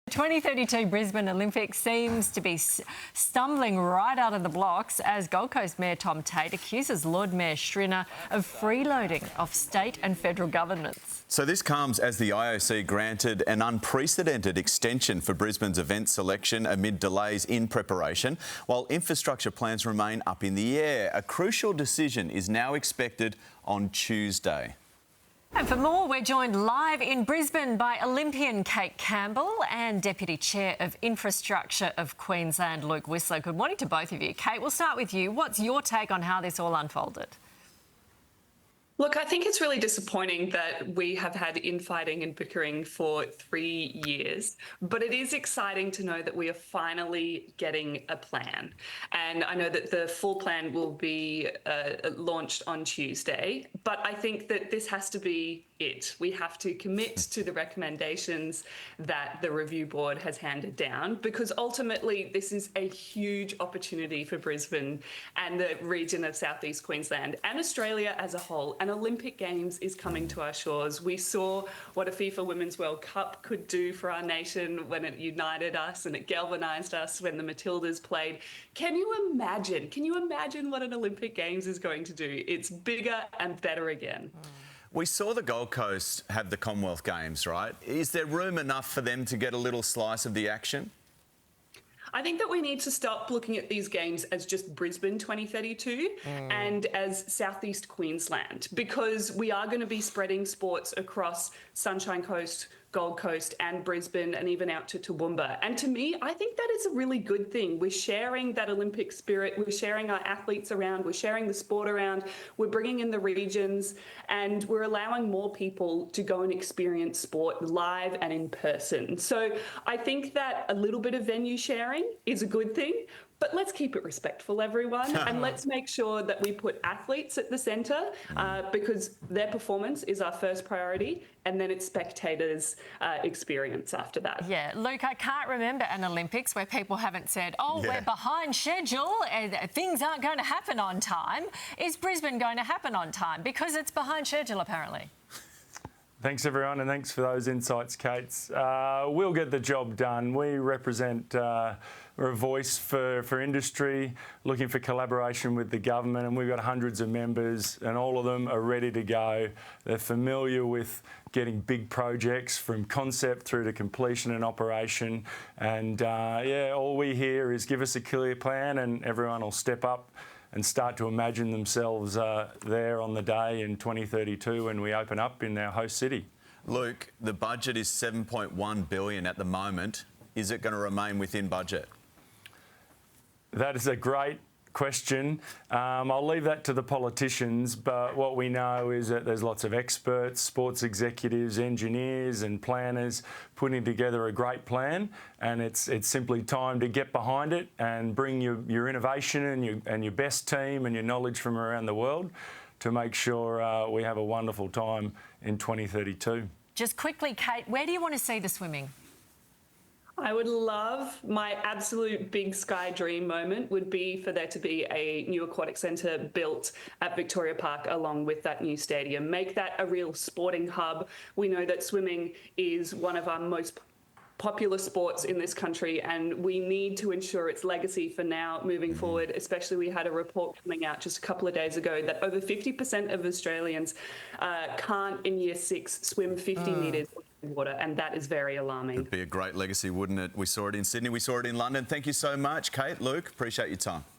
2032 Brisbane Olympic seems to be stumbling right out of the blocks as Gold Coast Mayor Tom Tate accuses Lord Mayor Schrinner of freeloading off state and federal governments. So this comes as the IOC granted an unprecedented extension for Brisbane's event selection amid delays in preparation, while infrastructure plans remain up in the air. A crucial decision is now expected on Tuesday. And for more, we're joined live in Brisbane by Olympian Cate Campbell and Deputy Chair of Infrastructure of Queensland, Luke Whistler. Good morning to both of you. Cate, we'll start with you. What's your take on how this all unfolded? Look, I think it's really disappointing that we have had infighting and bickering for 3 years, but it is exciting to know that we are finally getting a plan. And I know that the full plan will be launched on Tuesday, but I think that this has to be it. We have to commit to the recommendations that the review board has handed down, because ultimately this is a huge opportunity for Brisbane and the region of Southeast Queensland and Australia as a whole. An Olympic Games is coming to our shores. We saw what a FIFA Women's World Cup could do for our nation when it united us and it galvanised us when the Matildas played. Can you imagine what an Olympic Games is going to do? It's bigger and better again. We saw the Gold Coast have the Commonwealth Games, right? Is there room enough for them to get a little slice of the action? I think that we need to stop looking at these games as just Brisbane 2032 and as Southeast Queensland, because we are going to be spreading sports across Sunshine Coast, Gold Coast and Brisbane and even out to Toowoomba. And to me, I think that is a really good thing. We're sharing that Olympic spirit. We're sharing our athletes around. We're sharing the sport around. We're bringing in the regions and we're allowing more people to go and experience sport live and in person. So I think that a little bit of venue sharing is a good thing. But let's keep it respectful, everyone, and let's make sure that we put athletes at the centre because their performance is our first priority, and then it's spectators' experience after that. Yeah, Luke, I can't remember an Olympics where people haven't said, we're behind schedule and things aren't going to happen on time. Is Brisbane going to happen on time? Because it's behind schedule, apparently. Thanks, everyone, and thanks for those insights, Cate. We'll get the job done. We represent we're a voice for industry, looking for collaboration with the government, and we've got hundreds of members, and all of them are ready to go. They're familiar with getting big projects from concept through to completion and operation. And, all we hear is give us a clear plan and everyone will step up and start to imagine themselves there on the day in 2032 when we open up in our host city. Luke, the budget is $7.1 billion at the moment. Is it going to remain within budget? That is a great question. I'll leave that to the politicians, but what we know is that there's lots of experts, sports executives, engineers and planners putting together a great plan, and it's simply time to get behind it and bring your innovation and your best team and your knowledge from around the world to make sure we have a wonderful time in 2032. Just quickly, Cate, where do you want to see the swimming? I would love, my absolute big sky dream moment would be for there to be a new aquatic centre built at Victoria Park along with that new stadium. Make that a real sporting hub. We know that swimming is one of our most popular sports in this country, and we need to ensure its legacy for now moving forward. Especially, we had a report coming out just a couple of days ago that over 50% of Australians can't in year 6 swim 50 metres in water, and that is very alarming. It'd be a great legacy, wouldn't it? We saw it in Sydney, we saw it in London. Thank you so much, Cate, Luke, appreciate your time.